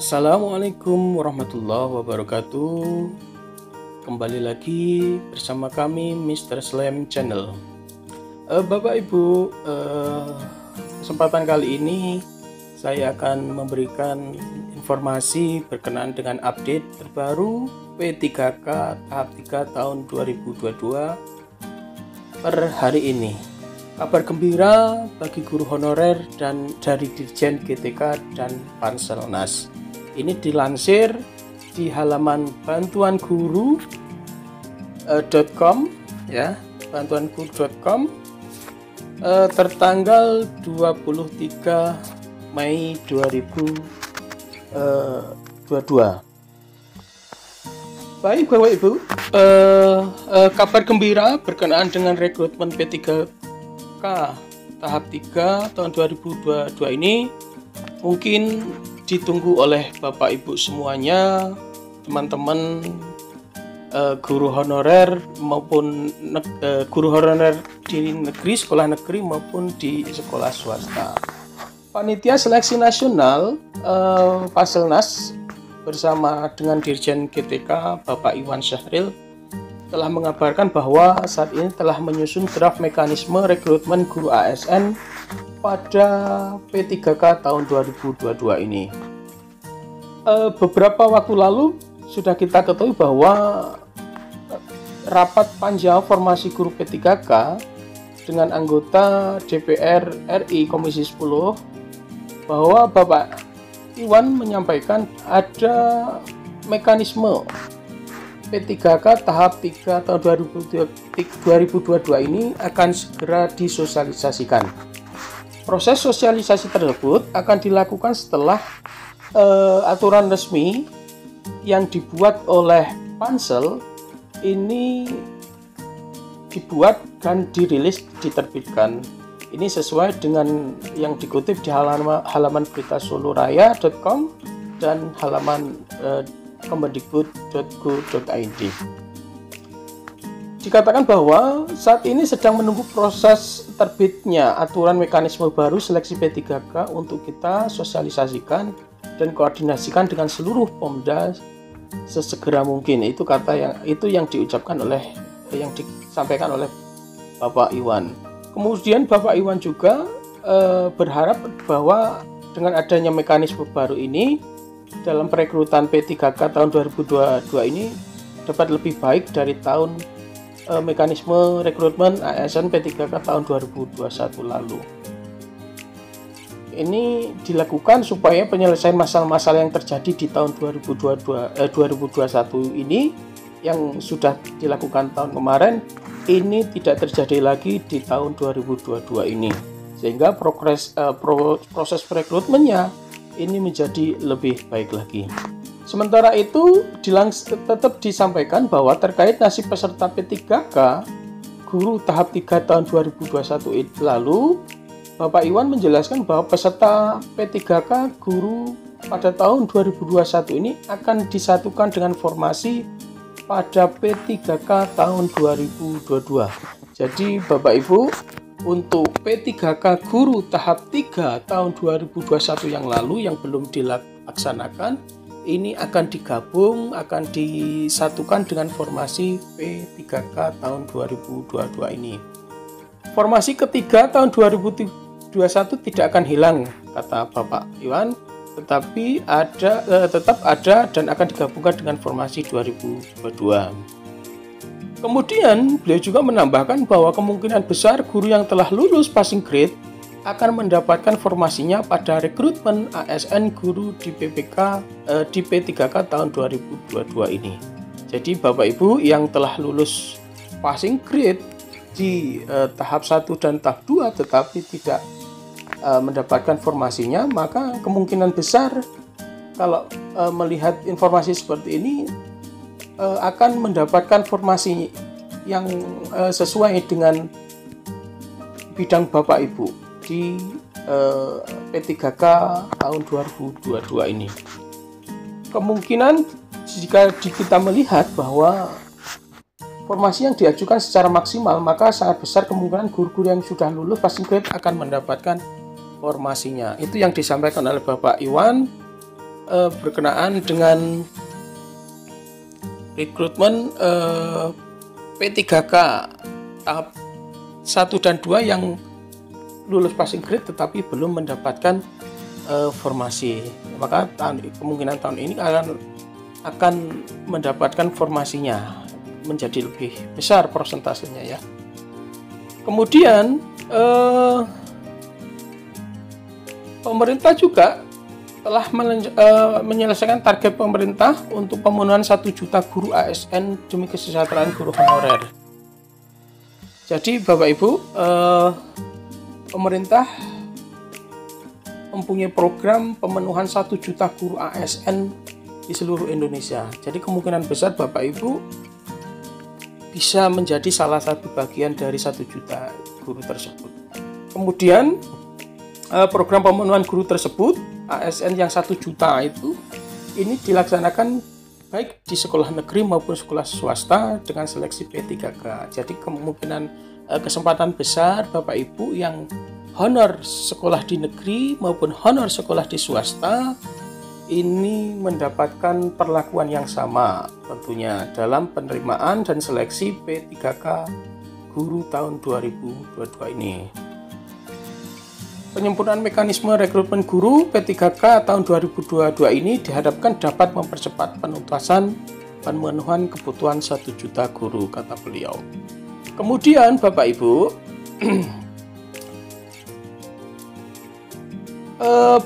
Assalamualaikum warahmatullahi wabarakatuh. Kembali lagi bersama kami Mr. Slam Channel. Bapak Ibu, kesempatan kali ini saya akan memberikan informasi berkenaan dengan update terbaru P3K tahap 3 tahun 2022 per hari ini. Kabar gembira bagi guru honorer dan dari Dirjen GTK dan Panselnas. Ini dilansir di halaman bantuanguru.com ya, bantuanguru.com tertanggal 23 Mei 2022. Baik Bapak Ibu, kabar gembira berkenaan dengan rekrutmen P3K tahap 3 tahun 2022 ini mungkin ditunggu oleh Bapak Ibu semuanya, teman-teman guru honorer maupun guru honorer di negeri, sekolah negeri maupun di sekolah swasta. Panitia Seleksi Nasional Panselnas bersama dengan Dirjen GTK Bapak Iwan Syahril telah mengabarkan bahwa saat ini telah menyusun draft mekanisme rekrutmen guru ASN pada P3K tahun 2022 ini. Beberapa waktu lalu sudah kita ketahui bahwa rapat panja formasi guru P3K dengan anggota DPR RI Komisi 10 bahwa Bapak Iwan menyampaikan ada mekanisme P3K tahap 3 tahun 2022 ini akan segera disosialisasikan. Proses sosialisasi tersebut akan dilakukan setelah aturan resmi yang dibuat oleh Pansel ini dibuat dan dirilis, diterbitkan. Ini sesuai dengan yang dikutip di halaman berita soluraya.com dan halaman kemendikbud.go.id. Dikatakan bahwa saat ini sedang menunggu proses terbitnya aturan mekanisme baru seleksi P3K untuk kita sosialisasikan dan koordinasikan dengan seluruh Pomda sesegera mungkin. Itu kata yang diucapkan oleh yang disampaikan oleh Bapak Iwan. Kemudian Bapak Iwan juga berharap bahwa dengan adanya mekanisme baru ini dalam perekrutan P3K tahun 2022 ini dapat lebih baik dari tahun mekanisme rekrutmen ASN P3K tahun 2021 lalu. Ini dilakukan supaya penyelesaian masalah-masalah yang terjadi di tahun 2021 ini yang sudah dilakukan tahun kemarin ini tidak terjadi lagi di tahun 2022 ini, sehingga proses perekrutmennya ini menjadi lebih baik lagi. Sementara itu tetap disampaikan bahwa terkait nasib peserta P3K guru tahap 3 tahun 2021 lalu, Bapak Iwan menjelaskan bahwa peserta P3K guru pada tahun 2021 ini akan disatukan dengan formasi pada P3K tahun 2022. Jadi Bapak Ibu, untuk P3K guru tahap 3 tahun 2021 yang lalu yang belum dilaksanakan, ini akan digabung, akan disatukan dengan formasi P3K tahun 2022 ini. Formasi ketiga tahun 2021 tidak akan hilang, kata Bapak Iwan, tetapi tetap ada dan akan digabungkan dengan formasi 2022. Kemudian beliau juga menambahkan bahwa kemungkinan besar guru yang telah lulus passing grade akan mendapatkan formasinya pada rekrutmen ASN guru di P3K tahun 2022 ini. Jadi Bapak Ibu yang telah lulus passing grade di tahap 1 dan tahap 2 tetapi tidak mendapatkan formasinya, maka kemungkinan besar kalau melihat informasi seperti ini akan mendapatkan formasi yang sesuai dengan bidang Bapak Ibu di P3K tahun 2022 ini. Kemungkinan jika kita melihat bahwa formasi yang diajukan secara maksimal, maka sangat besar kemungkinan guru-guru yang sudah lulus passing grade akan mendapatkan formasinya. Itu yang disampaikan oleh Bapak Iwan berkenaan dengan rekrutmen P3K tahap 1 dan 2 yang lulus passing grade tetapi belum mendapatkan formasi. Maka kemungkinan tahun ini akan mendapatkan formasinya menjadi lebih besar persentasenya ya. Kemudian pemerintah juga telah menyelesaikan target pemerintah untuk pemenuhan 1 juta guru ASN demi kesejahteraan guru honorer. Jadi Bapak Ibu, pemerintah mempunyai program pemenuhan 1 juta guru ASN di seluruh Indonesia. Jadi kemungkinan besar Bapak Ibu bisa menjadi salah satu bagian dari 1 juta guru tersebut. Kemudian program pemenuhan guru tersebut ASN yang 1 juta itu ini dilaksanakan baik di sekolah negeri maupun sekolah swasta dengan seleksi P3K. Jadi kemungkinan kesempatan besar Bapak Ibu yang honor sekolah di negeri maupun honor sekolah di swasta ini mendapatkan perlakuan yang sama tentunya dalam penerimaan dan seleksi P3K guru tahun 2022 ini. Penyempurnaan mekanisme rekrutmen guru P3K tahun 2022 ini diharapkan dapat mempercepat penuntasan pemenuhan kebutuhan 1 juta guru, kata beliau. Kemudian Bapak Ibu,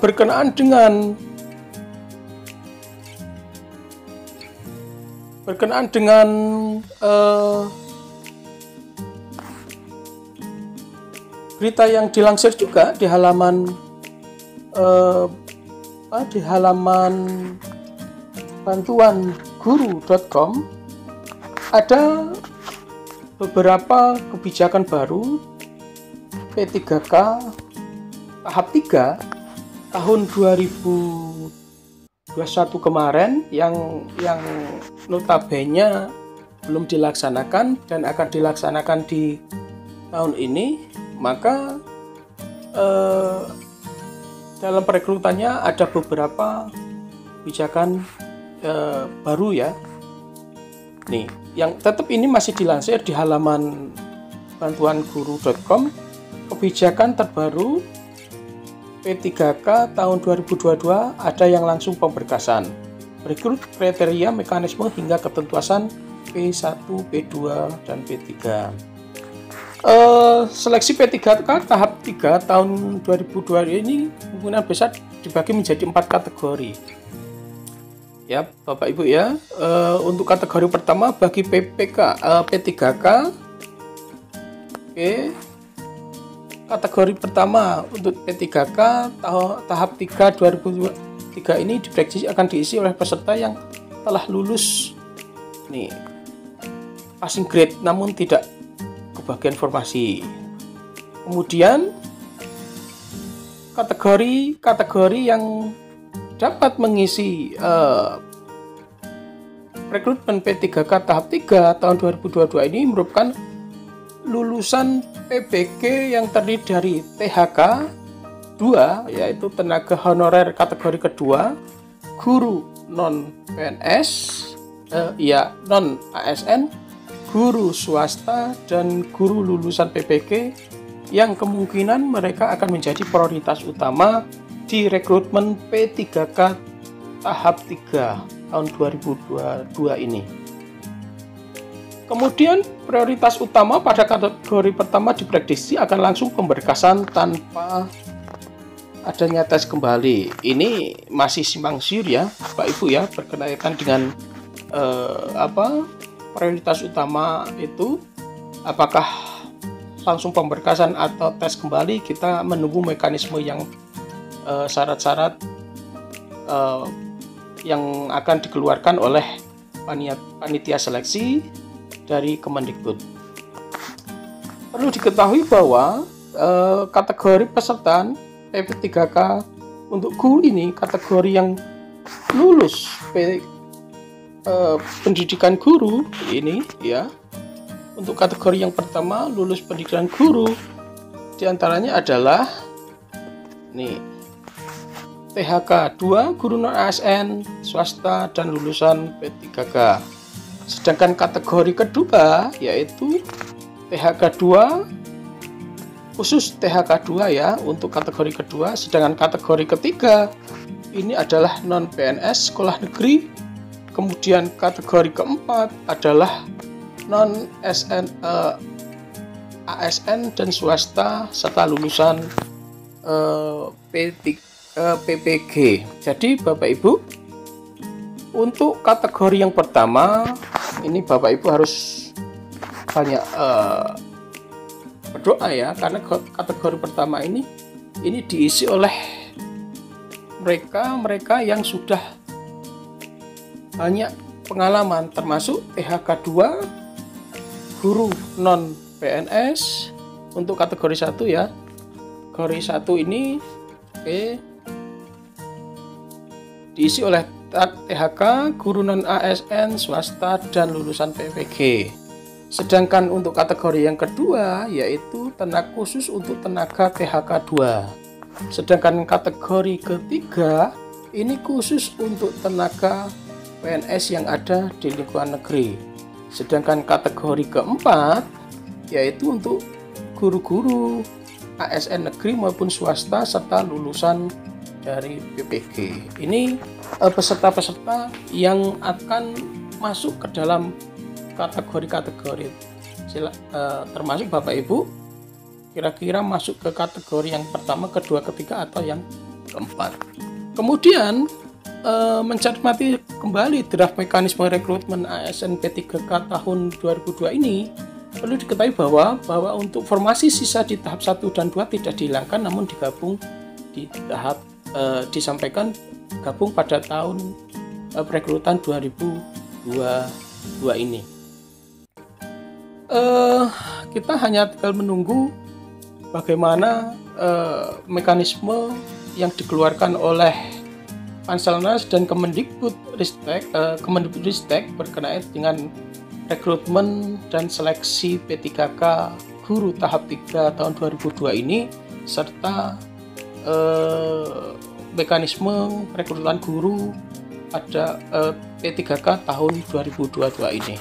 berkenaan dengan berita yang dilansir juga di halaman bantuanguru.com ada beberapa kebijakan baru P3K tahap 3 tahun 2021 kemarin yang notabene belum dilaksanakan dan akan dilaksanakan di tahun ini. Maka dalam perekrutannya ada beberapa kebijakan baru ya. Nih, yang tetap ini masih dilansir di halaman bantuanguru.com. Kebijakan terbaru P3K tahun 2022 ada yang langsung pemberkasan. Berikut kriteria, mekanisme hingga ketentuan P1, P2, dan P3. Seleksi P3K tahap 3 tahun 2022 ini kemungkinan besar dibagi menjadi 4 kategori. Ya, Bapak Ibu ya. Untuk kategori pertama bagi P3K. Oke. Kategori pertama untuk P3K tahap 3 2023 ini diprediksi akan diisi oleh peserta yang telah lulus passing grade namun tidak kebagian formasi. Kemudian kategori yang dapat mengisi rekrutmen P3K tahap 3 tahun 2022 ini merupakan lulusan PBG yang terdiri dari THK 2 yaitu tenaga honorer kategori kedua, guru non PNS non ASN, guru swasta, dan guru lulusan PBG yang kemungkinan mereka akan menjadi prioritas utama di rekrutmen P3K tahap 3 tahun 2022 ini. Kemudian prioritas utama pada kategori pertama diprediksi akan langsung pemberkasan tanpa adanya tes kembali. Ini masih simpang siur ya Bapak Ibu ya berkaitan dengan prioritas utama itu apakah langsung pemberkasan atau tes kembali. Kita menunggu mekanisme yang syarat-syarat yang akan dikeluarkan oleh panitia seleksi dari Kemendikbud. Perlu diketahui bahwa kategori peserta P3K untuk guru ini kategori yang lulus pendidikan guru ini ya. Untuk kategori yang pertama lulus pendidikan guru diantaranya adalah THK 2 guru non ASN swasta dan lulusan P3K. Sedangkan kategori kedua yaitu THK 2 khusus THK 2 ya untuk kategori kedua. Sedangkan kategori ketiga ini adalah non PNS sekolah negeri. Kemudian kategori keempat adalah non ASN dan swasta serta lulusan PPG. Jadi Bapak Ibu, untuk kategori yang pertama ini Bapak Ibu harus banyak berdoa ya, karena kategori pertama ini diisi oleh mereka yang sudah banyak pengalaman, termasuk THK 2 guru non PNS untuk kategori 1 ya. Kategori 1 ini diisi oleh THK, guru non ASN, swasta, dan lulusan PPG. Sedangkan untuk kategori yang kedua yaitu tenaga khusus untuk tenaga THK 2. Sedangkan kategori ketiga ini khusus untuk tenaga PNS yang ada di lingkungan negeri. Sedangkan kategori keempat yaitu untuk guru-guru ASN negeri maupun swasta serta lulusan dari PPG. Ini peserta-peserta yang akan masuk ke dalam kategori-kategori. Termasuk Bapak Ibu kira-kira masuk ke kategori yang pertama, kedua, ketiga, atau yang keempat. Kemudian mencermati kembali draft mekanisme rekrutmen ASN P3K tahun 2002 ini, perlu diketahui bahwa untuk formasi sisa di tahap 1 dan 2 tidak dihilangkan, namun digabung di tahap disampaikan gabung pada tahun perekrutan 2022 ini. Kita hanya tinggal menunggu bagaimana mekanisme yang dikeluarkan oleh Panselnas dan Kemendikbudristek berkenaan dengan rekrutmen dan seleksi P3K guru tahap 3 tahun 2002 ini serta mekanisme rekrutan guru pada P3K tahun 2022 ini.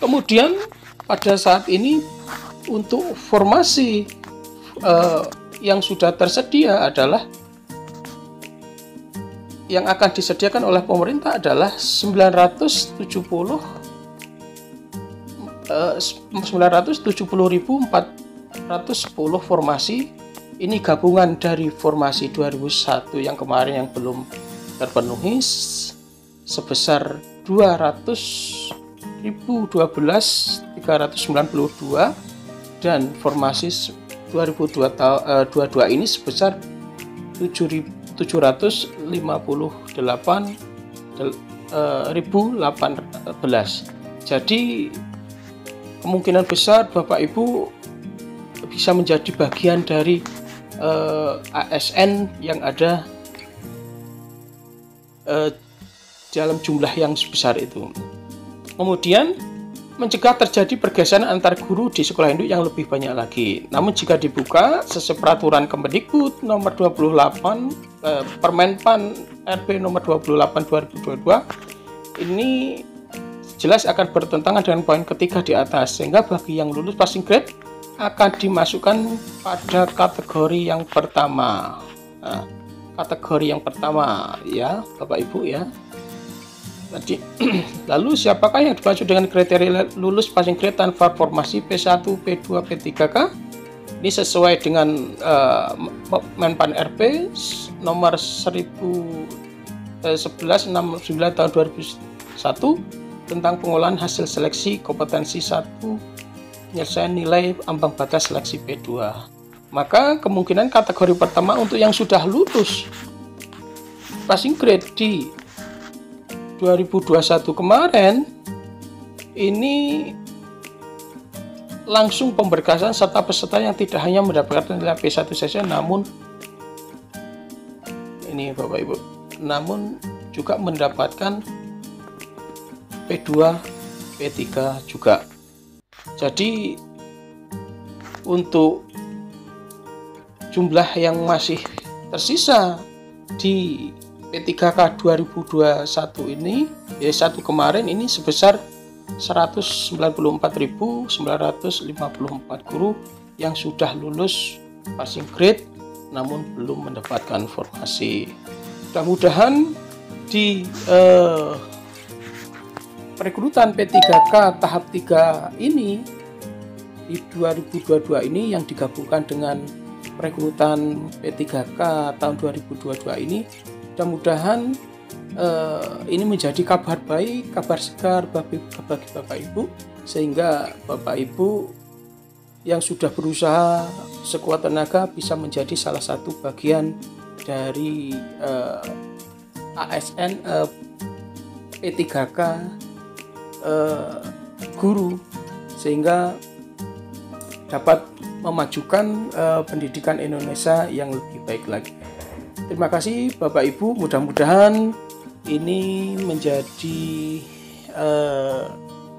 Kemudian pada saat ini untuk formasi yang sudah tersedia adalah yang akan disediakan oleh pemerintah adalah 970.410 formasi. Ini gabungan dari formasi 2001 yang kemarin yang belum terpenuhi sebesar 200.012.392 dan formasi 2022 ini sebesar 758.018. Jadi kemungkinan besar Bapak Ibu bisa menjadi bagian dari ASN yang ada dalam jumlah yang sebesar itu. Kemudian mencegah terjadi pergeseran antar guru di sekolah induk yang lebih banyak lagi. Namun jika dibuka sesuai peraturan Kemendikbud nomor 28 Permenpan RB nomor 28 2022 ini jelas akan bertentangan dengan poin ketiga di atas, sehingga bagi yang lulus passing grade akan dimasukkan pada kategori yang pertama. Nah, kategori yang pertama ya Bapak Ibu ya. Jadi, lalu siapakah yang dimaksud dengan kriteria lulus passing grade tanpa formasi P1, P2, P3K? Ini sesuai dengan Menpan RB nomor 1169 tahun 2001 tentang pengolahan hasil seleksi kompetensi 1 penyelesaian nilai ambang batas seleksi P2. Maka kemungkinan kategori pertama untuk yang sudah lulus passing grade di 2021 kemarin ini langsung pemberkasan serta peserta yang tidak hanya mendapatkan nilai P1 saja, namun ini Bapak Ibu, namun juga mendapatkan P2, P3 juga. Jadi untuk jumlah yang masih tersisa di P3K 2021 ini, satu kemarin ini sebesar 194.954 guru yang sudah lulus passing grade namun belum mendapatkan formasi. Mudah-mudahan di perekrutan P3K tahap 3 ini di 2022 ini yang digabungkan dengan perekrutan P3K tahun 2022 ini, mudah-mudahan ini menjadi kabar baik, kabar segar bagi Bapak Ibu, sehingga Bapak Ibu yang sudah berusaha sekuat tenaga bisa menjadi salah satu bagian dari ASN P3K guru, sehingga dapat memajukan pendidikan Indonesia yang lebih baik lagi. Terima kasih Bapak Ibu, mudah-mudahan ini menjadi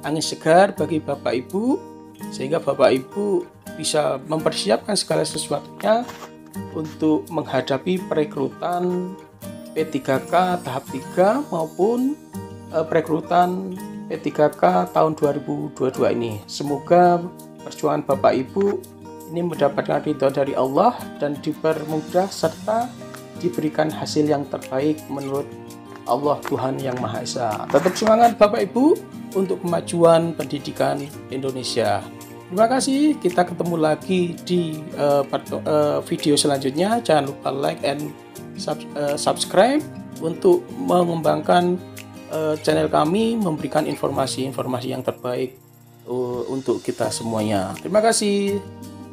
angin segar bagi Bapak Ibu, sehingga Bapak Ibu bisa mempersiapkan segala sesuatunya untuk menghadapi perekrutan P3K tahap 3 maupun perekrutan P3K tahun 2022 ini. Semoga perjuangan Bapak Ibu ini mendapatkan ridho dari Allah dan dipermudah serta diberikan hasil yang terbaik menurut Allah Tuhan Yang Maha Esa. Tetap semangat Bapak Ibu untuk kemajuan pendidikan Indonesia. Terima kasih, kita ketemu lagi di video selanjutnya. Jangan lupa like and subscribe untuk mengembangkan channel kami, memberikan informasi-informasi yang terbaik untuk kita semuanya. Terima kasih,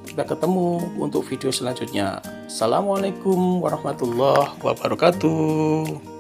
kita ketemu untuk video selanjutnya. Assalamualaikum warahmatullahi wabarakatuh.